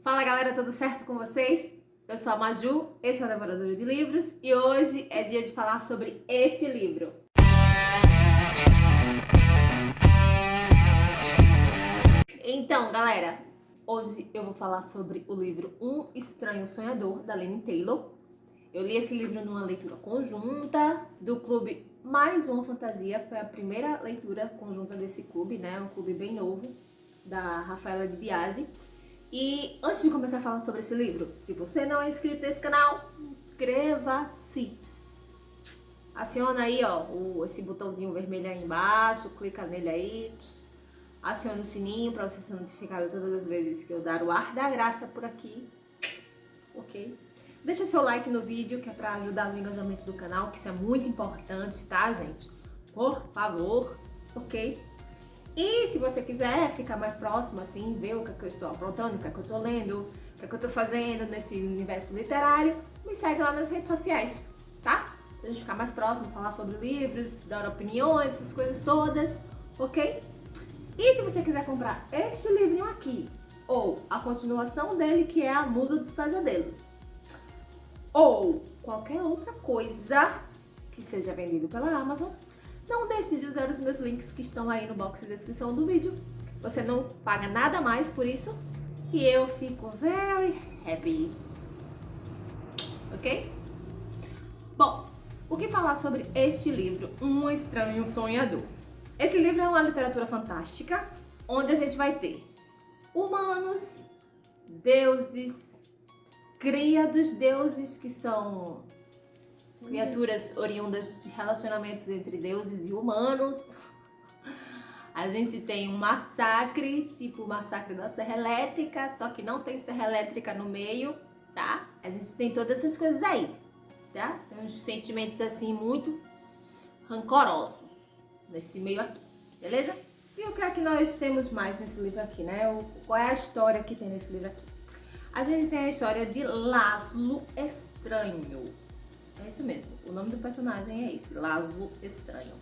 Fala galera, tudo certo com vocês? Eu sou a Maju, esse é o Devoradora de Livros e hoje é dia de falar sobre este livro. Então galera, hoje eu vou falar sobre o livro Um Estranho Sonhador, da Laini Taylor. Eu li esse livro numa leitura conjunta do clube Mais Uma Fantasia, foi a primeira leitura conjunta desse clube, né? Um clube bem novo, da Rafaela Di Biasi. E antes de começar a falar sobre esse livro, se você não é inscrito nesse canal, inscreva-se. Aciona aí, ó, esse botãozinho vermelho aí embaixo, clica nele aí, aciona o sininho para você ser notificado todas as vezes que eu dar o ar da graça por aqui, ok? Deixa seu like no vídeo, que é para ajudar no engajamento do canal, que isso é muito importante, tá, gente? Por favor, ok? E se você quiser ficar mais próximo, assim, ver o que eu estou aprontando, o que eu estou lendo, o que eu estou fazendo nesse universo literário, me segue lá nas redes sociais, tá? Pra gente ficar mais próximo, falar sobre livros, dar opiniões, essas coisas todas, ok? E se você quiser comprar este livrinho aqui, ou a continuação dele, que é A Musa dos Pesadelos, ou qualquer outra coisa que seja vendido pela Amazon, não deixe de usar os meus links que estão aí no box de descrição do vídeo. Você não paga nada mais por isso e eu fico very happy. Ok? Bom, o que falar sobre este livro, Um Estranho Sonhador? Esse livro é uma literatura fantástica, onde a gente vai ter humanos, deuses, cria dos deuses, que são criaturas oriundas de relacionamentos entre deuses e humanos. A gente tem um massacre, tipo o massacre da Serra Elétrica, só que não tem Serra Elétrica no meio, tá? A gente tem todas essas coisas aí, tá? Tem uns sentimentos assim muito rancorosos nesse meio aqui, beleza? E o que é que nós temos mais nesse livro aqui, né? Qual é a história que tem nesse livro aqui? A gente tem a história de Laszlo Estranho. É isso mesmo, o nome do personagem é esse, Laszlo Estranho.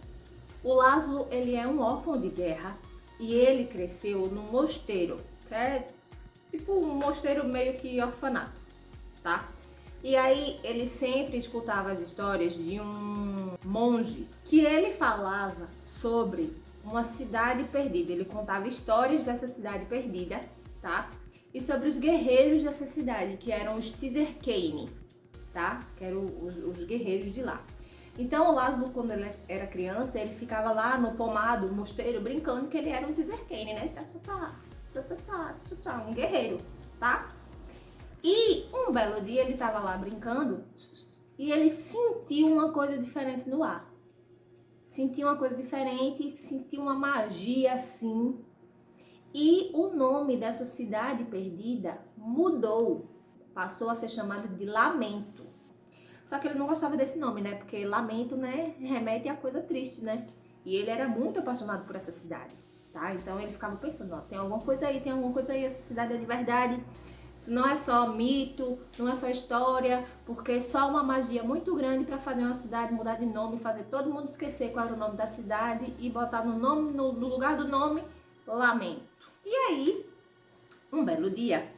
O Laszlo, ele é um órfão de guerra e ele cresceu num mosteiro, que é tipo um mosteiro meio que orfanato, tá? E aí ele sempre escutava as histórias de um monge que ele falava sobre uma cidade perdida. Ele contava histórias dessa cidade perdida, tá? E sobre os guerreiros dessa cidade, que eram os Tizerkane, tá? Que eram os guerreiros de lá. Então o Laszlo, quando ele era criança, ele ficava lá no pomar do mosteiro brincando que ele era um Tizerkane, né? Um guerreiro, tá? E um belo dia ele tava lá brincando e ele sentiu uma coisa diferente no ar. Sentiu uma coisa diferente, sentiu uma magia assim. E o nome dessa cidade perdida mudou, passou a ser chamada de Lamento. Só que ele não gostava desse nome, né? Porque lamento, né, remete a coisa triste, né? E ele era muito apaixonado por essa cidade, tá? Então ele ficava pensando, ó, tem alguma coisa aí, essa cidade é de verdade. Isso não é só mito, não é só história, porque é só uma magia muito grande para fazer uma cidade mudar de nome, fazer todo mundo esquecer qual era o nome da cidade e botar no lugar do nome, Lamento. E aí, um belo dia,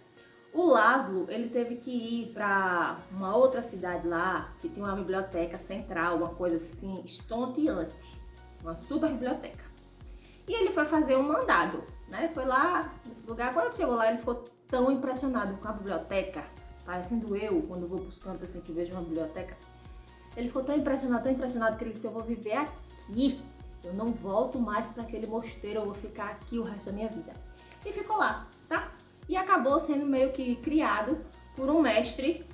o Laszlo, ele teve que ir para uma outra cidade lá, que tinha uma biblioteca central, uma coisa assim, estonteante, uma super biblioteca. E ele foi fazer um mandado, né? Foi lá nesse lugar. Quando ele chegou lá, ele ficou tão impressionado com a biblioteca, parecendo eu, quando vou pros cantos assim que vejo uma biblioteca. Ele ficou tão impressionado que ele disse, eu vou viver aqui. Eu não volto mais para aquele mosteiro, eu vou ficar aqui o resto da minha vida. E ficou lá, tá? E acabou sendo meio que criado por um mestre,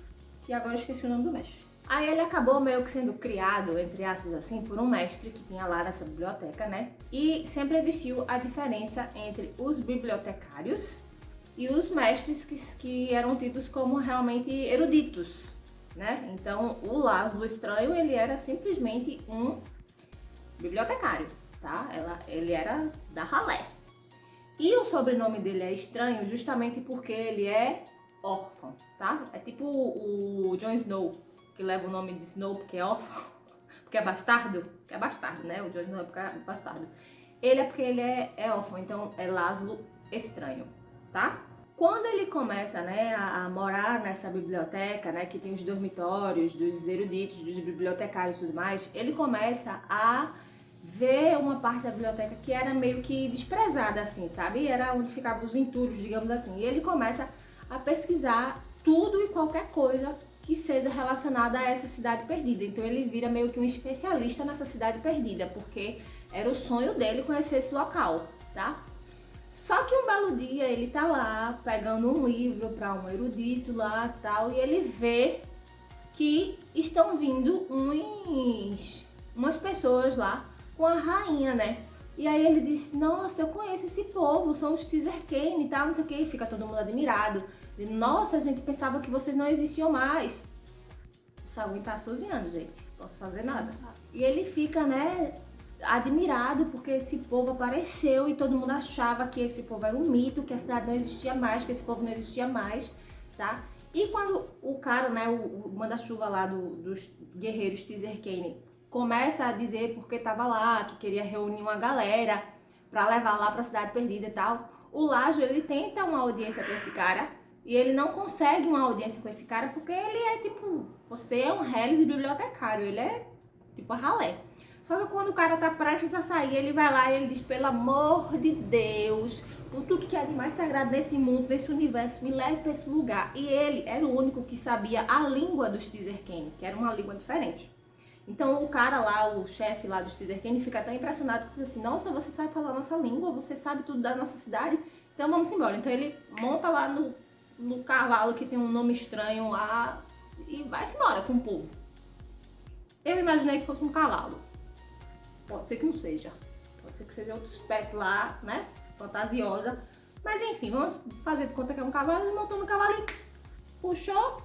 que agora eu esqueci o nome do mestre. Aí ele acabou meio que sendo criado, entre aspas assim, por um mestre que tinha lá nessa biblioteca, né? E sempre existiu a diferença entre os bibliotecários e os mestres que eram tidos como realmente eruditos, né? Então o Laszlo Estranho, ele era simplesmente um bibliotecário, tá? Ele era da ralé. E o sobrenome dele é estranho justamente porque ele é órfão, tá? É tipo o Jon Snow, que leva o nome de Snow porque é órfão, porque é bastardo, né? O Jon Snow é porque é bastardo. Ele é porque ele é órfão, então é Laszlo Estranho, tá? Quando ele começa, né, a morar nessa biblioteca, né, que tem os dormitórios dos eruditos, dos bibliotecários e tudo mais, ele começa a ver uma parte da biblioteca que era meio que desprezada, assim, sabe? Era onde ficavam os entulhos, digamos assim. E ele começa a pesquisar tudo e qualquer coisa que seja relacionada a essa cidade perdida. Então ele vira meio que um especialista nessa cidade perdida, porque era o sonho dele conhecer esse local, tá? Só que um belo dia ele tá lá pegando um livro para um erudito lá tal, e ele vê que estão vindo umas pessoas lá com a rainha, né? E aí ele disse, nossa, eu conheço esse povo, são os Tizerkane e tal, não sei o que, e fica todo mundo admirado. E, nossa, a gente pensava que vocês não existiam mais. O Saguin tá assoviando, gente, não posso fazer nada. E ele fica, né, admirado porque esse povo apareceu e todo mundo achava que esse povo era um mito, que a cidade não existia mais, que esse povo não existia mais, tá? E quando o cara, né, o manda-chuva lá dos guerreiros Tizerkane começa a dizer porque tava lá, que queria reunir uma galera pra levar lá pra cidade perdida e tal, o Lajo, ele tenta uma audiência com esse cara e ele não consegue uma audiência com esse cara porque ele é tipo, você é um Hellis bibliotecário, ele é tipo a ralé. Só que quando o cara tá prestes a sair, ele vai lá e ele diz, pelo amor de Deus, por tudo que é de mais sagrado nesse mundo, nesse universo, me leve pra esse lugar. E ele era o único que sabia a língua dos Tizerkane, que era uma língua diferente. Então o cara lá, o chefe lá dos Tizerkane, fica tão impressionado que diz assim, nossa, você sabe falar a nossa língua, você sabe tudo da nossa cidade, então vamos embora. Então ele monta lá no cavalo que tem um nome estranho lá e vai-se embora com o povo. Eu imaginei que fosse um cavalo. Pode ser que não seja. Pode ser que seja outra espécie lá, né? Fantasiosa. Mas enfim, vamos fazer de conta que é um cavalo. Ele montou no cavalo e puxou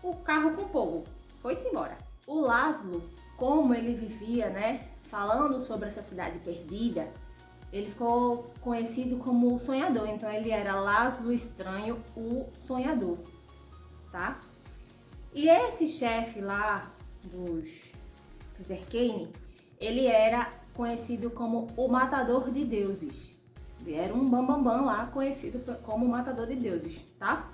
o carro com o povo. Foi-se embora. O Laszlo, como ele vivia, né? Falando sobre essa cidade perdida, ele ficou conhecido como o Sonhador. Então ele era Laszlo Estranho, o Sonhador, tá? E esse chefe lá dos Tizerkane, ele era conhecido como o Matador de Deuses. Ele era um bambambam lá, conhecido como o Matador de Deuses, tá?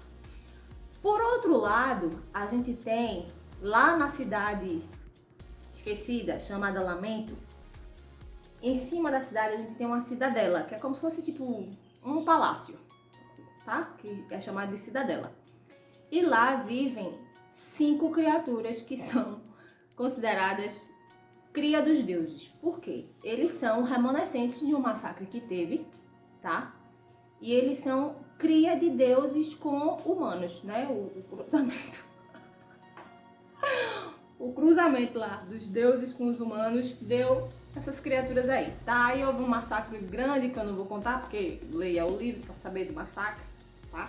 Por outro lado, a gente tem lá na cidade esquecida, chamada Lamento, em cima da cidade a gente tem uma cidadela, que é como se fosse tipo um palácio, tá? Que é chamado de cidadela. E lá vivem 5 criaturas que são consideradas cria dos deuses. Por quê? Eles são remanescentes de um massacre que teve, tá? E eles são cria de deuses com humanos, né? O cruzamento. O cruzamento lá dos deuses com os humanos deu essas criaturas aí, tá? Aí houve um massacre grande que eu não vou contar, porque leia o livro para saber do massacre, tá?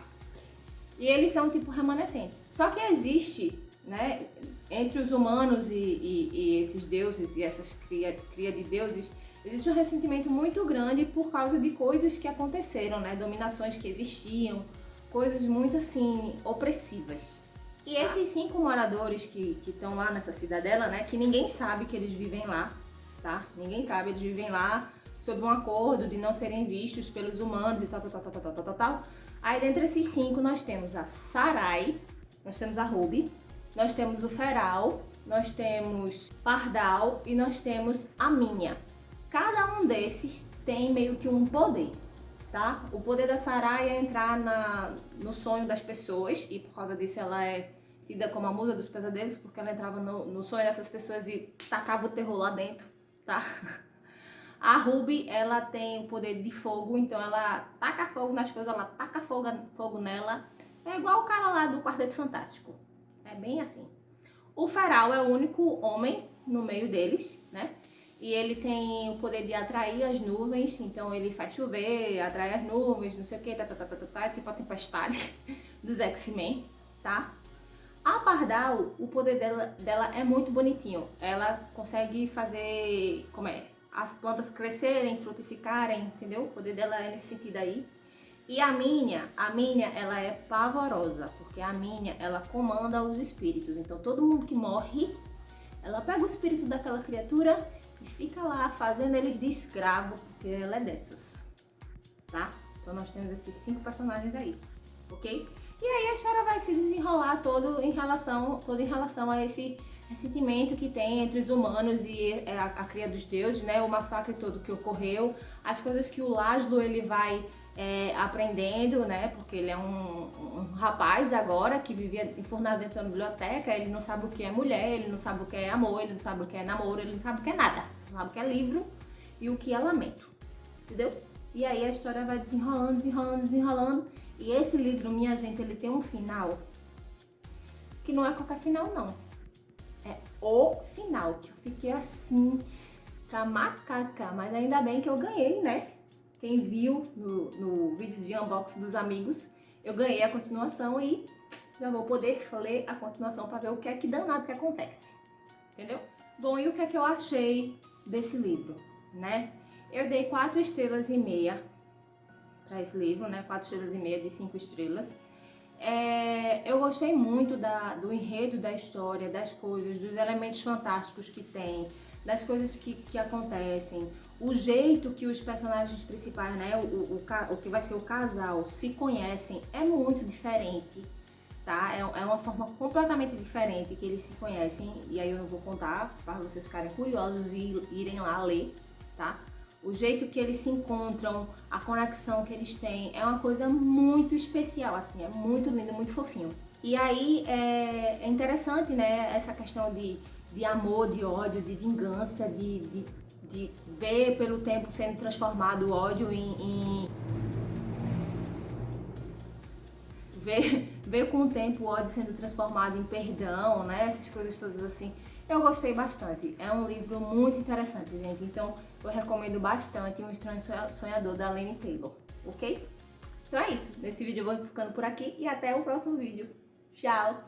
E eles são tipo remanescentes. Só que existe, né, entre os humanos e esses deuses e essas cria de deuses, existe um ressentimento muito grande por causa de coisas que aconteceram, né? Dominações que existiam, coisas muito assim, opressivas. E esses 5 moradores que estão lá nessa cidadela, né? Que ninguém sabe que eles vivem lá, tá? Ninguém sabe, eles vivem lá sob um acordo de não serem vistos pelos humanos e tal. Aí dentre esses 5 nós temos a Sarai, nós temos a Ruby, nós temos o Feral, nós temos Pardal e nós temos a Minha. Cada um desses tem meio que um poder, tá? O poder da Sarai é entrar no sonho das pessoas e por causa disso ela é tida como a musa dos pesadelos, porque ela entrava no sonho dessas pessoas e tacava o terror lá dentro, tá? A Ruby, ela tem o poder de fogo, então ela taca fogo nas coisas, ela taca fogo nela. É igual o cara lá do Quarteto Fantástico. É bem assim. O Feral é o único homem no meio deles, né? E ele tem o poder de atrair as nuvens, então ele faz chover, atrai as nuvens, não sei o que, tipo a tempestade dos X-Men, tá? A Pardal, o poder dela é muito bonitinho. Ela consegue fazer, as plantas crescerem, frutificarem, entendeu? O poder dela é nesse sentido aí. E a Minha, ela é pavorosa, porque a Minha, ela comanda os espíritos. Então todo mundo que morre, ela pega o espírito daquela criatura e fica lá fazendo ele de escravo, porque ela é dessas, tá? Então Então nós temos esses 5 personagens aí, ok? E aí a história vai se desenrolar todo em relação a esse ressentimento que tem entre os humanos e a cria dos deuses, né? O massacre todo que ocorreu, as coisas que o Laszlo ele vai aprendendo, né? Porque ele é um rapaz agora que vivia enfurnado dentro da biblioteca, ele não sabe o que é mulher, ele não sabe o que é amor, ele não sabe o que é namoro, ele não sabe o que é nada, só sabe o que é livro e o que é lamento, entendeu? E aí a história vai desenrolando, desenrolando, desenrolando. E esse livro, minha gente, ele tem um final que não é qualquer final, não. É o final, que eu fiquei assim, com macaca. Mas ainda bem que eu ganhei, né? Quem viu no vídeo de unboxing dos amigos, eu ganhei a continuação e já vou poder ler a continuação para ver o que é que danado que acontece. Entendeu? Bom, e o que é que eu achei desse livro, né? Eu dei 4 estrelas e meia para esse livro, né? 4 estrelas e meia de 5 estrelas. Eu gostei muito do enredo da história, das coisas, dos elementos fantásticos que tem, das coisas que acontecem, o jeito que os personagens principais, né? O que vai ser o casal, se conhecem é muito diferente, tá? É uma forma completamente diferente que eles se conhecem, e aí eu não vou contar para vocês ficarem curiosos e irem lá ler, tá? O jeito que eles se encontram, a conexão que eles têm, é uma coisa muito especial, assim, é muito lindo, muito fofinho. E aí é interessante, né, essa questão de amor, de ódio, de vingança, de ver pelo tempo sendo transformado o ódio em ver com o tempo o ódio sendo transformado em perdão, né, essas coisas todas assim. Eu gostei bastante, é um livro muito interessante, gente, então eu recomendo bastante Um Estranho Sonhador, da Laini Taylor, ok? Então é isso, nesse vídeo eu vou ficando por aqui e até o próximo vídeo. Tchau!